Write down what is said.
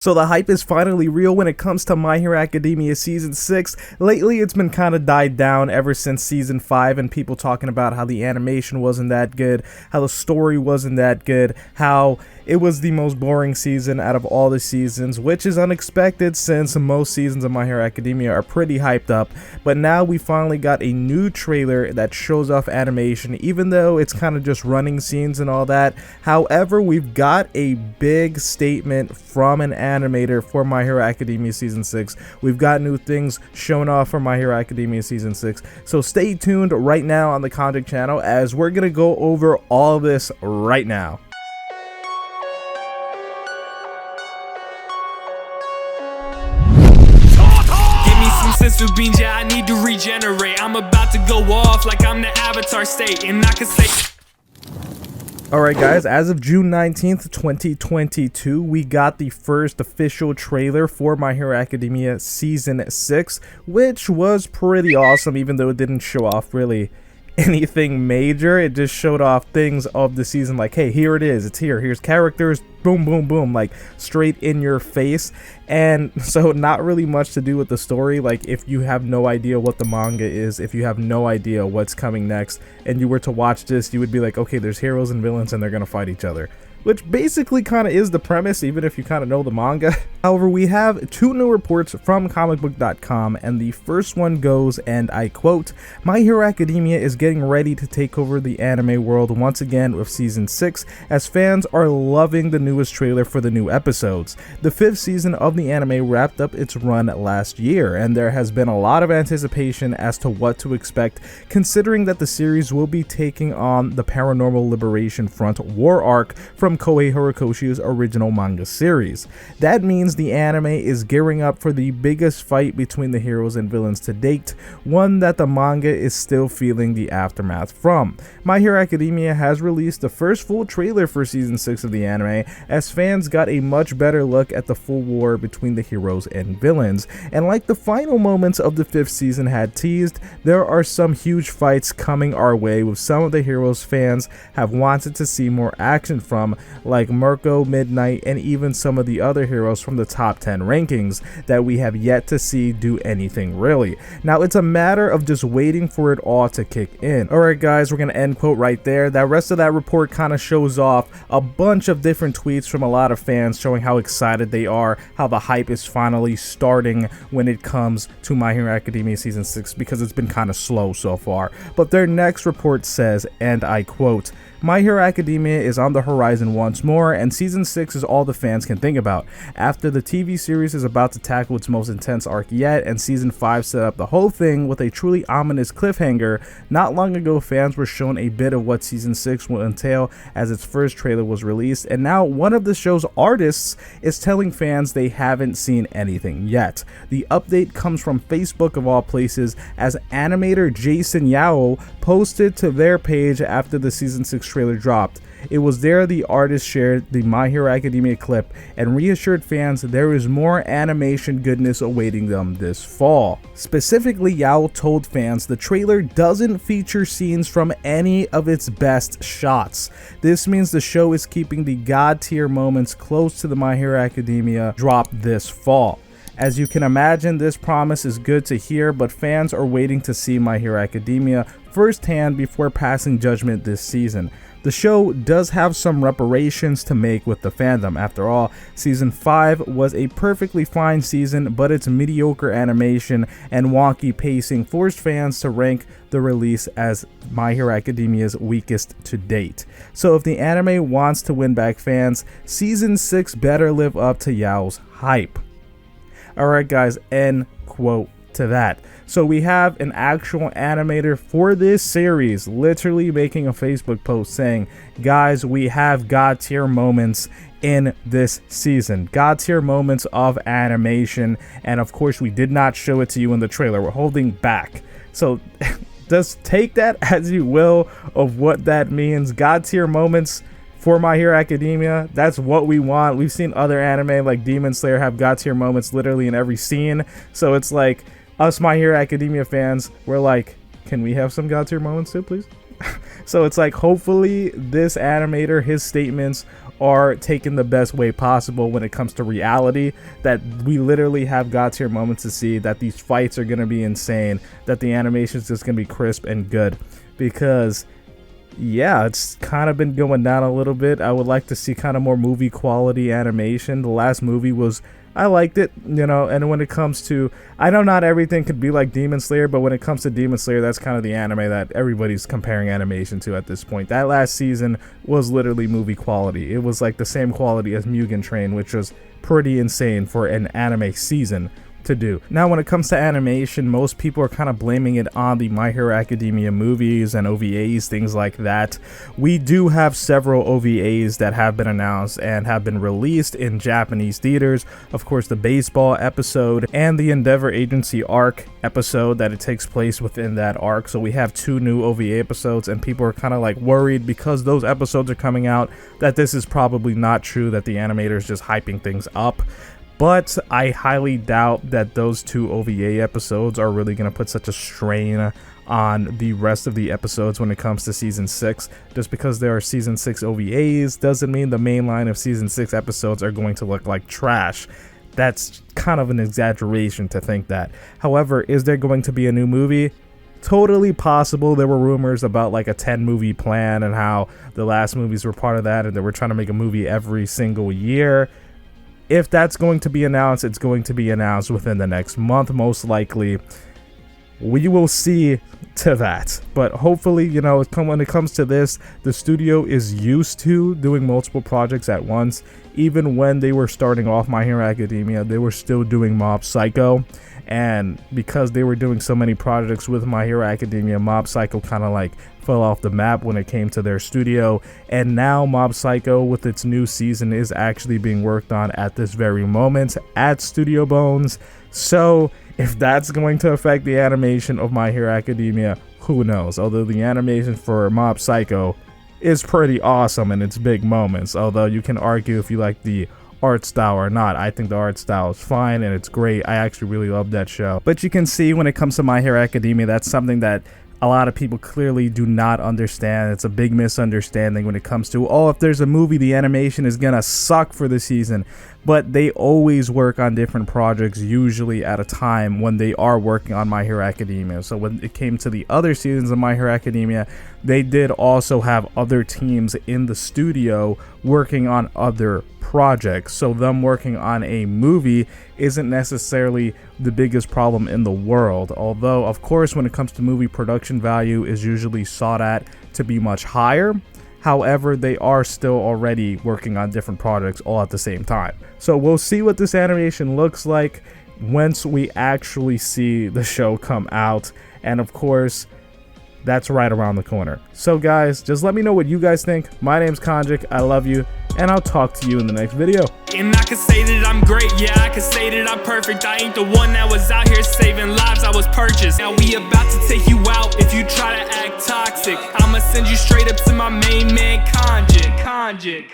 So the hype is finally real when it comes to My Hero Academia Season 6. Lately, it's been kind of died down ever since Season 5 and people talking about how the animation wasn't that good, how the story wasn't that good, how it was the most boring season out of all the seasons, which is unexpected since most seasons of My Hero Academia are pretty hyped up. But now we finally got a new trailer that shows off animation, even though it's kind of just running scenes and all that. However, we've got a big statement from an animator for My Hero Academia Season 6. We've got new things shown off for My Hero Academia Season 6. So stay tuned right now on the Contact channel as we're going to go over all of this right now. Sensu beans, yeah, I need to regenerate. I'm about to go off like I'm the Avatar state, and I can say. Alright guys, as of June 19th, 2022, we got the first official trailer for My Hero Academia Season 6, which was pretty awesome, even though it didn't show off really anything major. It just showed off things of the season, like, hey, here it is, it's here, here's characters, boom boom boom, like straight in your face. And so not really much to do with the story. Like, if you have no idea what the manga is, if you have no idea what's coming next, and you were to watch this, you would be like, okay, there's heroes and villains and they're gonna fight each other, which basically kind of is the premise, even if you kind of know the manga. However, we have two new reports from comicbook.com, and the first one goes, and I quote, "My Hero Academia is getting ready to take over the anime world once again with Season 6, as fans are loving the newest trailer for the new episodes. The 5th season of the anime wrapped up its run last year, and there has been a lot of anticipation as to what to expect, considering that the series will be taking on the Paranormal Liberation Front war arc from Koei Horikoshi's original manga series. That means the anime is gearing up for the biggest fight between the heroes and villains to date, one that the manga is still feeling the aftermath from. My Hero Academia has released the first full trailer for Season 6 of the anime, as fans got a much better look at the full war between the heroes and villains, and like the final moments of the 5th season had teased, there are some huge fights coming our way with some of the heroes fans have wanted to see more action from, like Mirko, Midnight, and even some of the other heroes from the top 10 rankings that we have yet to see do anything really. Now it's a matter of just waiting for it all to kick in." Alright guys, we're gonna end quote right there. That rest of that report kind of shows off a bunch of different tweets from a lot of fans showing how excited they are, how the hype is finally starting when it comes to My Hero Academia Season 6, because it's been kind of slow so far. But their next report says, and I quote, "My Hero Academia is on the horizon once more, and Season 6 is all the fans can think about. After the TV series is about to tackle its most intense arc yet, and Season 5 set up the whole thing with a truly ominous cliffhanger, not long ago fans were shown a bit of what Season 6 will entail as its first trailer was released, and now one of the show's artists is telling fans they haven't seen anything yet. The update comes from Facebook of all places, as animator Jason Yao posted to their page after the Season 6 trailer dropped. It was there the artist shared the My Hero Academia clip and reassured fans there is more animation goodness awaiting them this fall. Specifically, Yao told fans the trailer doesn't feature scenes from any of its best shots. This means the show is keeping the god tier moments close to the My Hero Academia drop this fall. As you can imagine, this promise is good to hear, but fans are waiting to see My Hero Academia firsthand before passing judgment this season. The show does have some reparations to make with the fandom. After all, Season 5 was a perfectly fine season, but its mediocre animation and wonky pacing forced fans to rank the release as My Hero Academia's weakest to date. So if the anime wants to win back fans, Season 6 better live up to Yao's hype. Alright guys, end quote to that. So we have an actual animator for this series literally making a Facebook post saying, guys, we have god tier moments in this season, god tier moments of animation, and of course we did not show it to you in the trailer, we're holding back. So just take that as you will of what that means. God tier moments for My Hero Academia, that's what we want. We've seen other anime like Demon Slayer have god tier moments literally in every scene, so it's like us My Hero Academia fans, we're like, can we have some god tier moments too, please? So it's like, hopefully this animator, his statements are taken the best way possible when it comes to reality, that we literally have god tier moments to see, that these fights are going to be insane, that the animation is just going to be crisp and good. Because yeah, it's kind of been going down a little bit. I would like to see kind of more movie quality animation. The last movie was, I liked it, you know, and when it comes to, I know not everything could be like Demon Slayer, but when it comes to Demon Slayer, that's kind of the anime that everybody's comparing animation to at this point. That last season was literally movie quality. It was like the same quality as Mugen Train, which was pretty insane for an anime season to do. Now, when it comes to animation, most people are kind of blaming it on the My Hero Academia movies and OVAs, things like that. We do have several OVAs that have been announced and have been released in Japanese theaters. Of course, the baseball episode and the Endeavor Agency arc episode that it takes place within that arc. So we have 2 new OVA episodes, and people are kind of like worried because those episodes are coming out that this is probably not true, that the animator is just hyping things up. But I highly doubt that those 2 OVA episodes are really going to put such a strain on the rest of the episodes when it comes to Season 6. Just because there are Season 6 OVAs doesn't mean the main line of Season 6 episodes are going to look like trash. That's kind of an exaggeration to think that. However, is there going to be a new movie? Totally possible. There were rumors about like a 10 movie plan and how the last movies were part of that, and they were trying to make a movie every single year. If that's going to be announced, it's going to be announced within the next month, most likely. We will see to that. But hopefully, you know, when it comes to this, the studio is used to doing multiple projects at once. Even when they were starting off My Hero Academia, they were still doing Mob Psycho. And because they were doing so many projects with My Hero Academia, Mob Psycho kind of like fell off the map when it came to their studio. And now Mob Psycho with its new season is actually being worked on at this very moment at Studio Bones. So if that's going to affect the animation of My Hero Academia, who knows? Although the animation for Mob Psycho is pretty awesome in its big moments. Although you can argue if you like the art style or not. I think the art style is fine and it's great. I actually really love that show. But you can see when it comes to My Hero Academia, that's something that a lot of people clearly do not understand. It's a big misunderstanding when it comes to, oh, if there's a movie, the animation is gonna suck for the season. But they always work on different projects, usually at a time when they are working on My Hero Academia. So when it came to the other seasons of My Hero Academia, they did also have other teams in the studio working on other projects. So them working on a movie isn't necessarily the biggest problem in the world. Although, of course, when it comes to movie production value is usually sought at to be much higher. However, they are still already working on different projects all at the same time. So we'll see what this animation looks like once we actually see the show come out. And of course, that's right around the corner. So guys, just let me know what you guys think. My name's Konjik, I love you, and I'll talk to you in the next video. And I can say that I'm great, yeah, I can say that I'm perfect. I ain't the one that was out here saving lives, I was purchased. Now we about to take you out if you try to act toxic. I'ma send you straight up to my main man, Konjik.